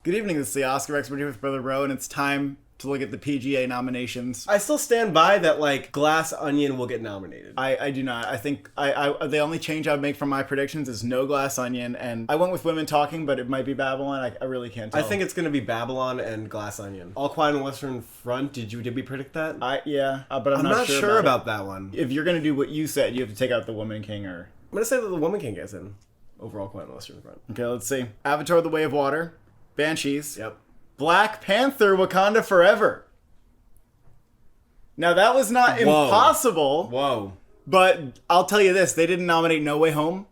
Good evening, this is the Oscar expert here with Brother Rowe, and it's time to look at the PGA nominations. I still stand by that, like, Glass Onion will get nominated. I do not. I think the only change I would make from my predictions is no Glass Onion, and I went with Women Talking, but it might be Babylon. I really can't tell. I think it's going to be Babylon and Glass Onion. All Quiet on the Western Front, did we predict that? But I'm not sure about that one. If you're going to do what you said, you have to take out the Woman King or... I'm going to say that the Woman King gets in. Overall Quiet on the Western Front. Okay, let's see. Avatar: The Way of Water, Banshees. Yep. Black Panther: Wakanda Forever. Now, that was not impossible. Whoa. But I'll tell you this, they didn't nominate No Way Home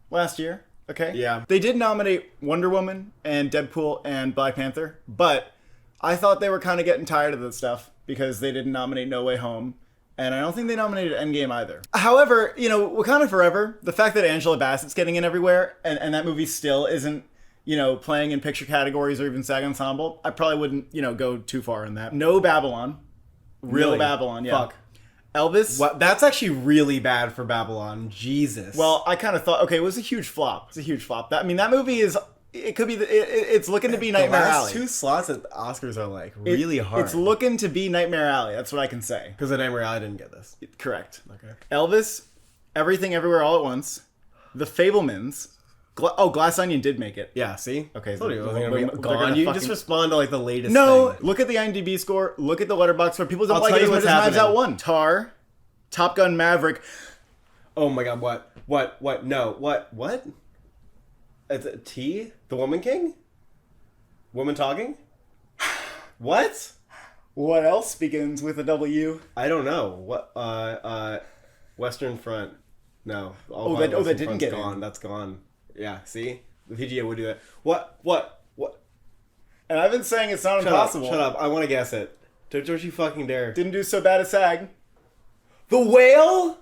last year, okay? Yeah. They did nominate Wonder Woman and Deadpool and Black Panther, but I thought they were kind of getting tired of this stuff because they didn't nominate No Way Home, and I don't think they nominated Endgame either. However, Wakanda Forever, the fact that Angela Bassett's getting in everywhere, and that movie still isn't, playing in picture categories or even SAG Ensemble, I probably wouldn't, go too far in that. No Babylon. Really? No Babylon, yeah. Fuck. Elvis. What? That's actually really bad for Babylon. Jesus. Well, I kind of thought, okay, it was a huge flop. It's a huge flop. That movie is, it could be, it's looking to be Nightmare the last Alley. two slots at the Oscars are, like, really hard. It's looking to be Nightmare Alley. That's what I can say. Because the Nightmare Alley didn't get this. Correct. Okay. Elvis, Everything Everywhere All at Once, The Fabelmans. Glass Onion did make it. Yeah, see? Okay. So they're gone. You just respond to, like, the latest No, thing. look at the IMDb score. Look at the Letterboxd score. People don't I'll like tell it as you much what's as Knives Out happening. won. Tar, Top Gun Maverick. Oh my god, what? No, what? It's a T? The Woman King? Woman Talking? What? What else begins with a W? I don't know. What, Western Front. No. That didn't get gone. in. That's gone. Yeah, see? The PGA would do that. What? And I've been saying it's not impossible. Shut up. I want to guess it. Don't you fucking dare. Didn't do so bad at SAG. The Whale?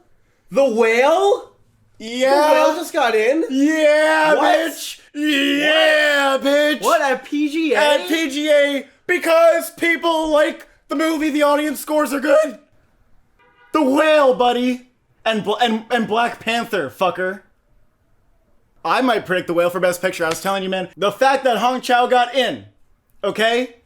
The Whale? Yeah. The Whale just got in? Yeah, What? bitch. Yeah, bitch. What, at PGA? At PGA, because people like the movie, the audience scores are good. The Whale, buddy. And Black Panther, fucker. I might predict The Whale for Best Picture. I was telling you, man. The fact that Hong Chow got in, okay?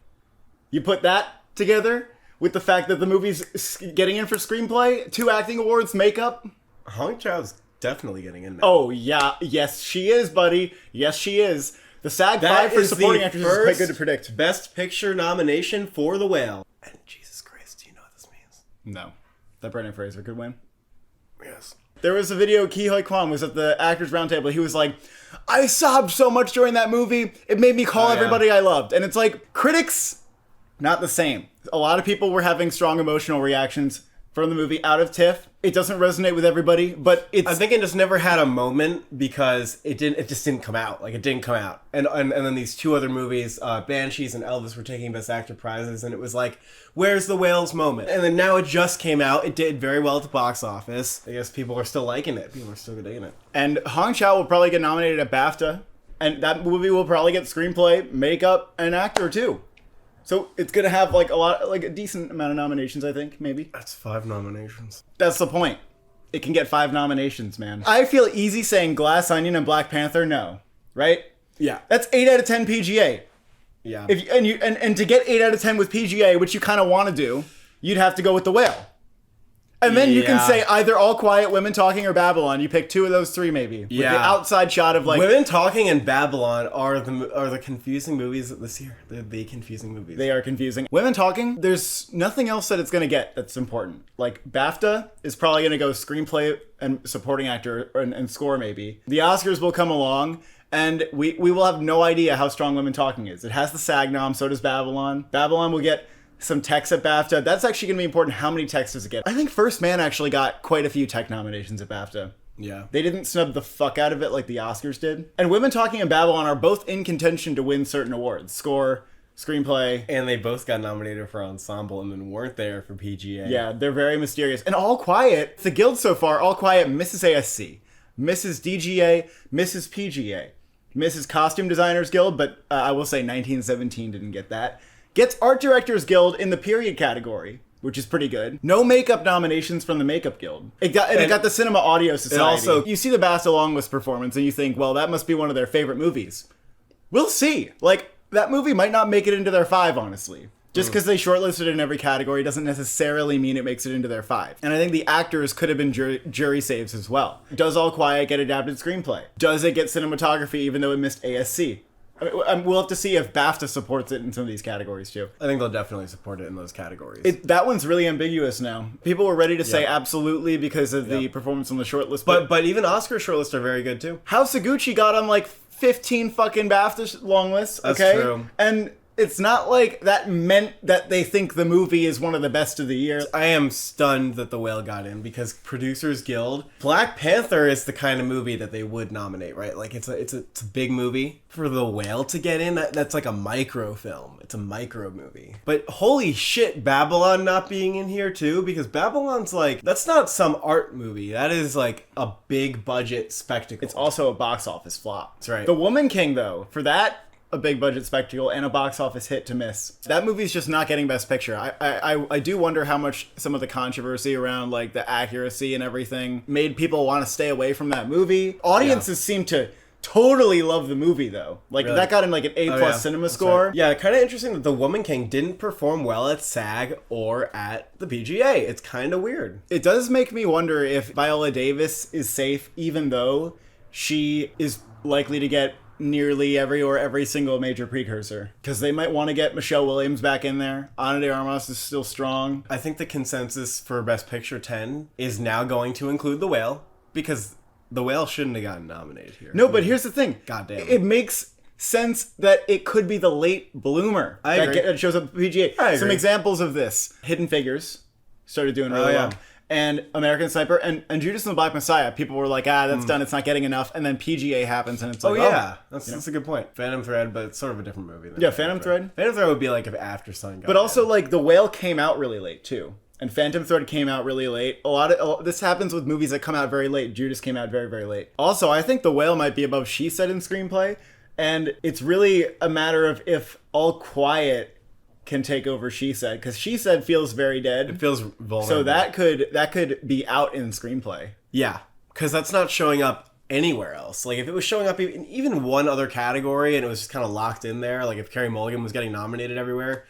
You put that together with the fact that the movie's getting in for screenplay, 2 acting awards, makeup. Hong Chow's definitely getting in now. Oh, yeah. Yes, she is, buddy. Yes, she is. The SAG 5 for supporting actors is quite good to predict. Best Picture nomination for The Whale. And Jesus Christ, do you know what this means? No. That Brendan Fraser could win. Yes. There was a video, Ki Hoi Kwan was at the Actors Roundtable. He was like, I sobbed so much during that movie. It made me call everybody I loved. And it's like, critics, not the same. A lot of people were having strong emotional reactions from the movie out of TIFF. It doesn't resonate with everybody, but it's... I think it just never had a moment because it just didn't come out. Like, it didn't come out. And then these 2 other movies, Banshees and Elvis, were taking Best Actor prizes, and it was like, where's the Whale's moment? And then now it just came out. It did very well at the box office. I guess people are still liking it. People are still digging it. And Hong Chow will probably get nominated at BAFTA, and that movie will probably get screenplay, makeup, and actor too. So it's gonna have a decent amount of nominations, I think, maybe. That's 5 nominations. That's the point. It can get 5 nominations, man. I feel easy saying Glass Onion and Black Panther, no. Right? Yeah. That's 8 out of 10 PGA. Yeah. And to get 8 out of 10 with PGA, which you kind of want to do, you'd have to go with The Whale. And then you can say either All Quiet, Women Talking, or Babylon. You pick 2 of those 3, maybe. With the outside shot of like... Women Talking and Babylon are the confusing movies this year. They're the confusing movies. They are confusing. Women Talking, there's nothing else that it's going to get that's important. Like, BAFTA is probably going to go screenplay and supporting actor and score, maybe. The Oscars will come along, and we will have no idea how strong Women Talking is. It has the SAG nom, so does Babylon. Babylon will get... some techs at BAFTA. That's actually going to be important. How many techs does it get? I think First Man actually got quite a few tech nominations at BAFTA. Yeah. They didn't snub the fuck out of it like the Oscars did. And Women Talking and Babylon are both in contention to win certain awards. Score, screenplay. And they both got nominated for Ensemble and then weren't there for PGA. Yeah, they're very mysterious. And All Quiet, the guild so far, All Quiet, Mrs. ASC, Mrs. DGA, Mrs. PGA, Mrs. Costume Designers Guild, but I will say 1917 didn't get that. Gets Art Directors Guild in the period category, which is pretty good. No makeup nominations from the Makeup Guild. It got the Cinema Audio Society. Also, you see the Basta Longwist performance and you think, well, that must be one of their favorite movies. We'll see. Like, that movie might not make it into their 5, honestly. Just because they shortlisted it in every category doesn't necessarily mean it makes it into their 5. And I think the actors could have been jury saves as well. Does All Quiet get adapted screenplay? Does it get cinematography even though it missed ASC? I mean, we'll have to see if BAFTA supports it in some of these categories too. I think they'll definitely support it in those categories. That one's really ambiguous now. People were ready to say absolutely because of the performance on the shortlist. But even Oscar shortlists are very good too. House of Gucci got on like 15 fucking BAFTA long lists. Okay? That's true. And it's not like that meant that they think the movie is one of the best of the year. I am stunned that The Whale got in because Producers Guild, Black Panther is the kind of movie that they would nominate, right? Like it's a big movie. For The Whale to get in, that's like a micro film. It's a micro movie. But holy shit, Babylon not being in here too, because Babylon's like, that's not some art movie. That is like a big budget spectacle. It's also a box office flop. That's right. The Woman King, though, for that, a big budget spectacle and a box office hit to miss. That movie's just not getting Best Picture. I do wonder how much some of the controversy around like the accuracy and everything made people want to stay away from that movie. Audiences seem to totally love the movie though. Like Really? that got him like an A+ cinema score. Right. Yeah, kind of interesting that The Woman King didn't perform well at SAG or at the PGA. It's kind of weird. It does make me wonder if Viola Davis is safe even though she is likely to get nearly every single major precursor, because they might want to get Michelle Williams back in there. Ana de Armas is still strong. I think the consensus for Best Picture 10 is now going to include The Whale, because The Whale shouldn't have gotten nominated here. No, but here's the thing. Goddamn. It makes sense that it could be the late bloomer I agree. that shows up at the PGA. I Some agree. examples of this. Hidden Figures started doing really well. And American Sniper and Judas and the Black Messiah, people were like, that's done, it's not getting enough. And then PGA happens and it's like, that's a good point. Phantom Thread, but it's sort of a different movie. Than Yeah, Phantom Thread. Phantom Thread would be like if After Sun got But also, like, The Whale came out really late, too. And Phantom Thread came out really late. This happens with movies that come out very late. Judas came out very, very late. Also, I think The Whale might be above She Said in screenplay. And it's really a matter of if All Quiet can take over She Said, because She Said feels very dead. It feels vulnerable. So that could be out in screenplay. Yeah, because that's not showing up anywhere else. Like, if it was showing up in even one other category and it was just kind of locked in there, like if Carey Mulligan was getting nominated everywhere,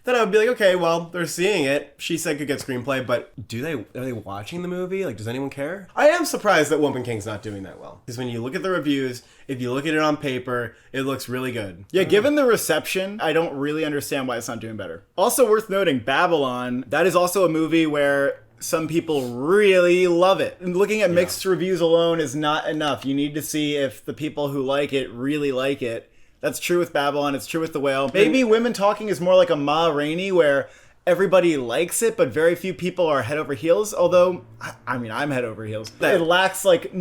then I would be like, okay, well, they're seeing it. She Said could get screenplay, but are they watching the movie? Like, does anyone care? I am surprised that Woman King's not doing that well. Because when you look at the reviews, if you look at it on paper, it looks really good. Yeah, given the reception, I don't really understand why it's not doing better. Also worth noting, Babylon, that is also a movie where some people really love it. And looking at mixed reviews alone is not enough. You need to see if the people who like it really like it. That's true with Babylon. It's true with The Whale. Maybe Women Talking is more like a Ma Rainey, where everybody likes it, but very few people are head over heels. Although, I mean, I'm head over heels. It lacks, like,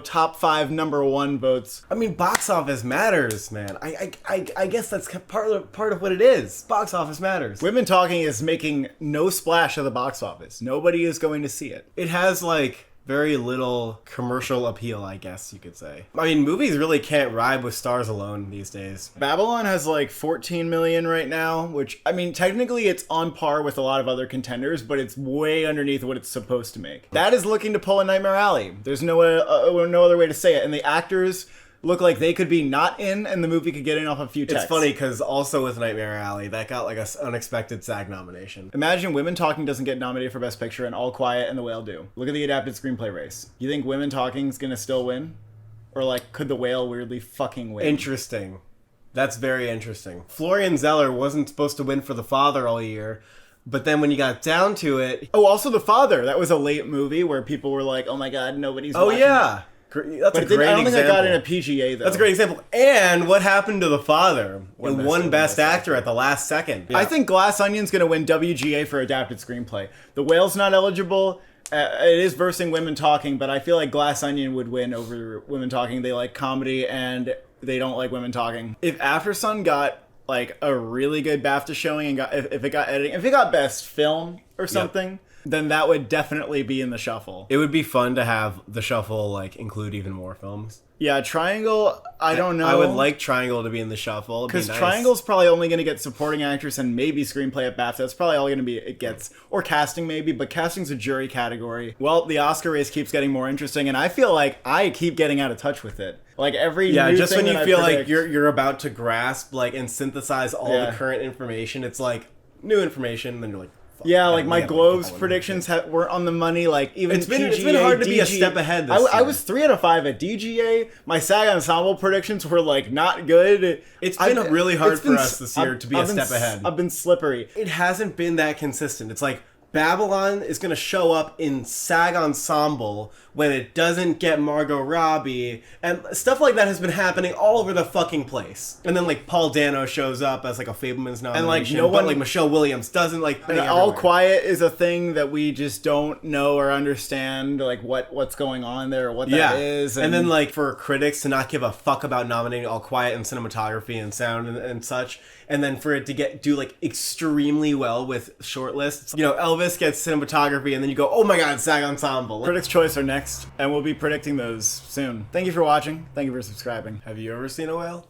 top 5 number 1 votes. I mean, box office matters, man. I guess that's part of what it is. Box office matters. Women Talking is making no splash at the box office. Nobody is going to see it. It has, like, very little commercial appeal, I guess you could say. I mean, movies really can't ride with stars alone these days. Babylon has like 14 million right now, which, I mean, technically it's on par with a lot of other contenders, but it's way underneath what it's supposed to make. That is looking to pull a Nightmare Alley. There's no other way to say it. And the actors look like they could be not in, and the movie could get in off a few texts. It's funny, because also with Nightmare Alley, that got like an unexpected SAG nomination. Imagine Women Talking doesn't get nominated for Best Picture, and All Quiet and The Whale do. Look at the adapted screenplay race. You think Women Talking's gonna still win? Or, like, could The Whale weirdly fucking win? Interesting. That's very interesting. Florian Zeller wasn't supposed to win for The Father all year, but then when you got down to it... Oh, also The Father. That was a late movie where people were like, oh my god, nobody's watching yeah. it. That's but a great example. I don't think I got in a PGA, though. That's a great example. And what happened to The Father? It won Best Best Actor at the last second. Yeah. I think Glass Onion's going to win WGA for adapted screenplay. The Whale's not eligible. It is versing Women Talking, but I feel like Glass Onion would win over Women Talking. They like comedy, and they don't like Women Talking. If After Sun got like a really good BAFTA showing, and if it got editing, if it got Best Film or something... then that would definitely be in the shuffle. It would be fun to have the shuffle, like, include even more films. Yeah, Triangle, I don't know. I would like Triangle to be in the shuffle. Because nice. Triangle's probably only going to get supporting actress and maybe screenplay at BAFTA. That's probably all going to be it gets. Or casting maybe, but casting's a jury category. Well, the Oscar race keeps getting more interesting, and I feel like I keep getting out of touch with it. Like every new just thing when you that feel I like predict, you're about to grasp like and synthesize all the current information, it's like new information, and then you're like, fuck, yeah, like my Globes like predictions weren't on the money. Like even it's been PGA, hard to be a DGA step ahead. This I year. was 3 out of 5 at DGA. My SAG Ensemble predictions were like not good. It's been really hard for us this year to be a step ahead. I've been slippery. It hasn't been that consistent. It's like Babylon is going to show up in SAG Ensemble when it doesn't get Margot Robbie, and stuff like that has been happening all over the fucking place. And then like Paul Dano shows up as like a Fableman's nomination, and like no one, like Michelle Williams doesn't like. And All Quiet is a thing that we just don't know or understand, like what's going on there or what that is. And then like for critics to not give a fuck about nominating All Quiet in cinematography and sound and such. And then for it to do like extremely well with shortlists, you know, Elvis gets cinematography, and then you go, oh my god, SAG Ensemble. Critics' Choice are next, and we'll be predicting those soon. Thank you for watching. Thank you for subscribing. Have you ever seen a whale?